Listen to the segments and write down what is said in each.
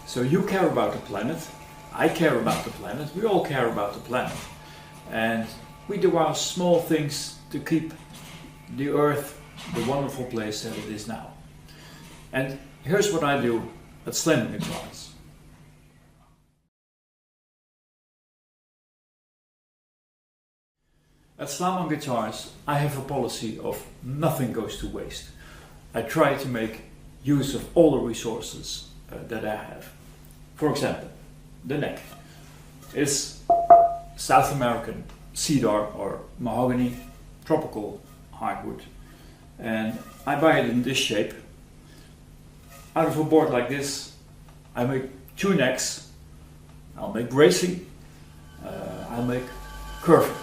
So you care about the planet, I care about the planet, we all care about the planet. And we do our small things to keep the Earth the wonderful place that it is now. And here's what I do at Slaman Guitars. At Slaman Guitars, I have a policy of nothing goes to waste. I try to make use of all the resources that I have. For example, the neck is South American cedar or mahogany, tropical hardwood. And I buy it in this shape. Out of a board like this, I make two necks. I'll make bracing, I'll make curving.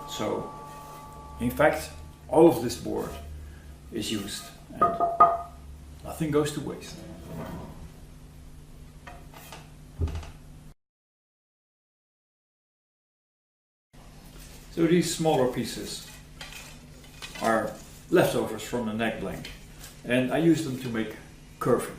So, in fact, all of this board is used and nothing goes to waste. So these smaller pieces are leftovers from the neck blank and I use them to make curving.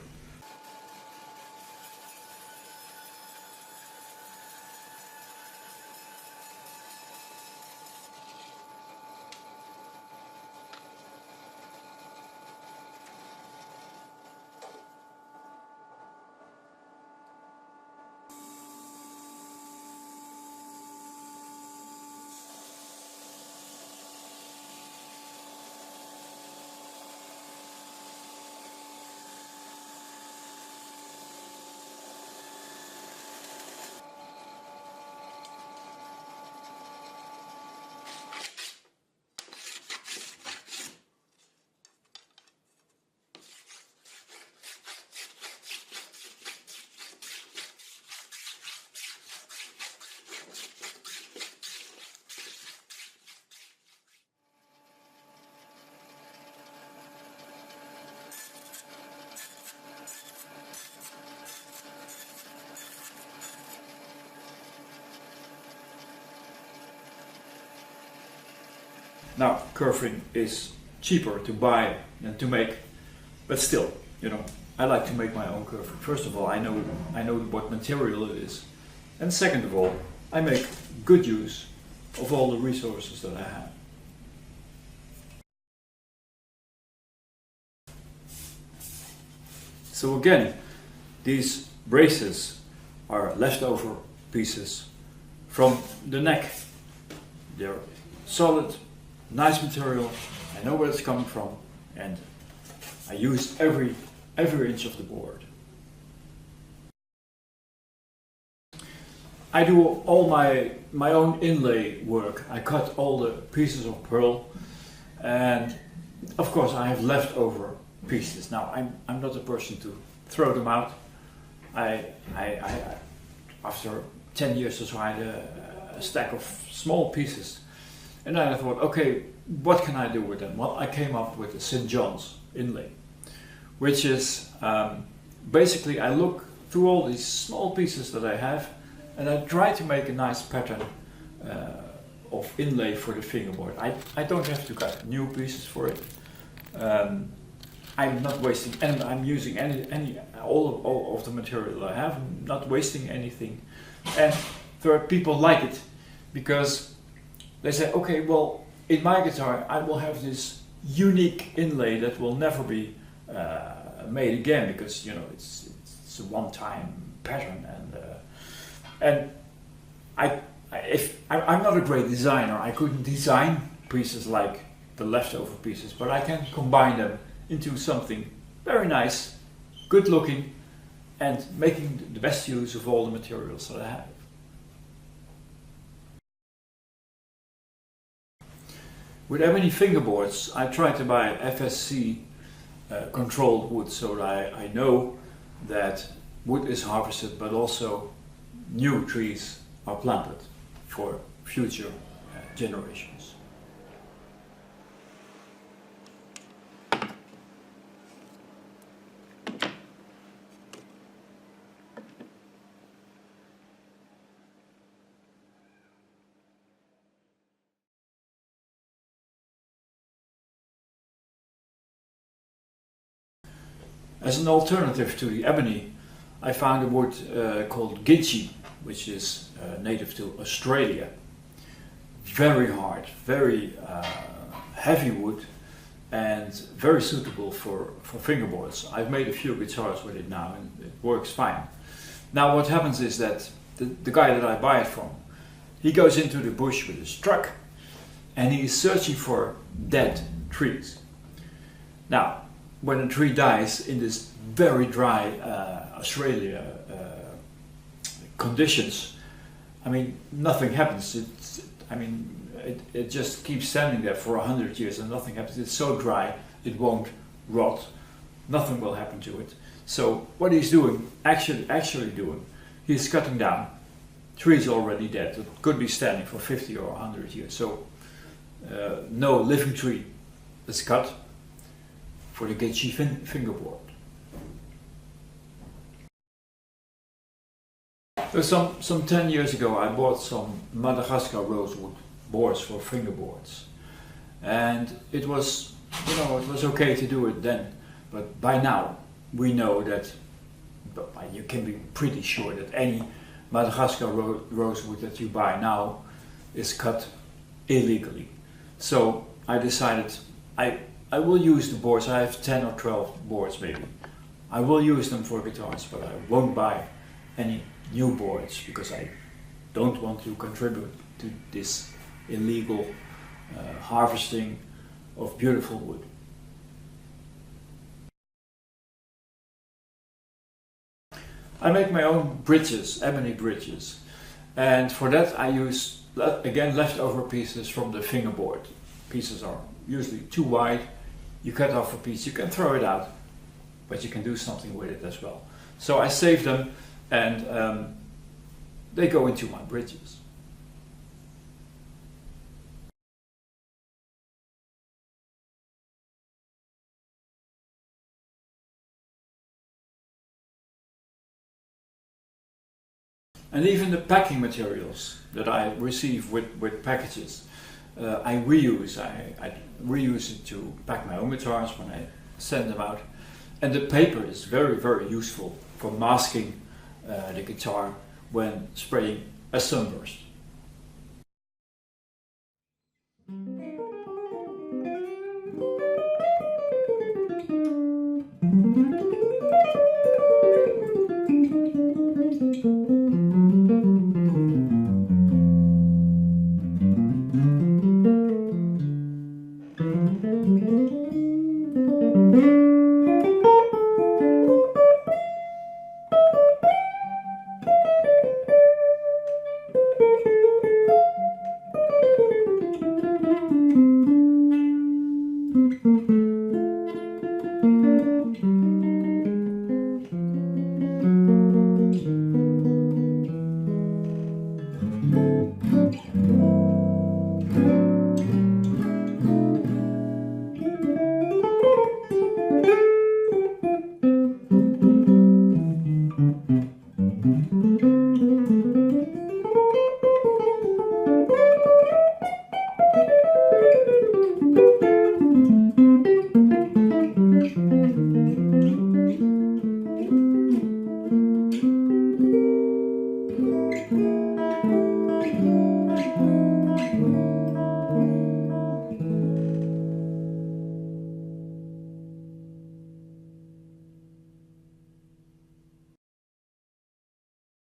Now, curving is cheaper to buy than to make, but still, you know, I like to make my own curving. First of all, I know what material it is, and second of all, I make good use of all the resources that I have. So again, these braces are leftover pieces from the neck. They're solid, nice material, I know where it's coming from, and I used every inch of the board. I do all my own inlay work. I cut all the pieces of pearl, and of course I have leftover pieces. Now I'm not a person to throw them out. I after 10 years or so I had a stack of small pieces. And then I thought, okay, what can I do with them? Well, I came up with a St. John's inlay, which is basically I look through all these small pieces that I have and I try to make a nice pattern of inlay for the fingerboard. I don't have to cut new pieces for it. I'm not wasting, and I'm using all of the material I have. I'm not wasting anything. And third, people like it because they say, okay, well, in my guitar I will have this unique inlay that will never be made again because, you know, it's a one-time pattern, and I'm not a great designer. I couldn't design pieces like the leftover pieces, but I can combine them into something very nice, good looking, and making the best use of all the materials that I have. With Ebony fingerboards, I try to buy FSC controlled wood so that I know that wood is harvested, but also new trees are planted for future generations. As an alternative to the ebony, I found a wood called Gidgee, which is native to Australia. Very hard, very heavy wood, and very suitable for fingerboards. I've made a few guitars with it now and it works fine. Now what happens is that the guy that I buy it from, he goes into the bush with his truck and he's searching for dead trees. Now, when a tree dies in this very dry Australia conditions, I mean, nothing happens. It just keeps standing there for 100 years and nothing happens. It's so dry, it won't rot. Nothing will happen to it. So what he's doing, actually doing, he's cutting down trees already dead. It could be standing for 50 or 100 years. So no living tree is cut for the Gidgee fingerboard. So some 10 years ago I bought some Madagascar rosewood boards for fingerboards, and it was, it was okay to do it then, but by now we know that, you can be pretty sure that any Madagascar rosewood that you buy now is cut illegally. So I decided I will use the boards. I have 10 or 12 boards maybe. I will use them for guitars, but I won't buy any new boards because I don't want to contribute to this illegal harvesting of beautiful wood. I make my own bridges, ebony bridges, and for that I use, again, leftover pieces from the fingerboard. Pieces are usually too wide. You cut off a piece, you can throw it out, but you can do something with it as well. So I save them and they go into my bridges. And even the packing materials that I receive with packages, I reuse. I reuse it to pack my own guitars when I send them out. And the paper is very, very useful for masking the guitar when spraying a sunburst.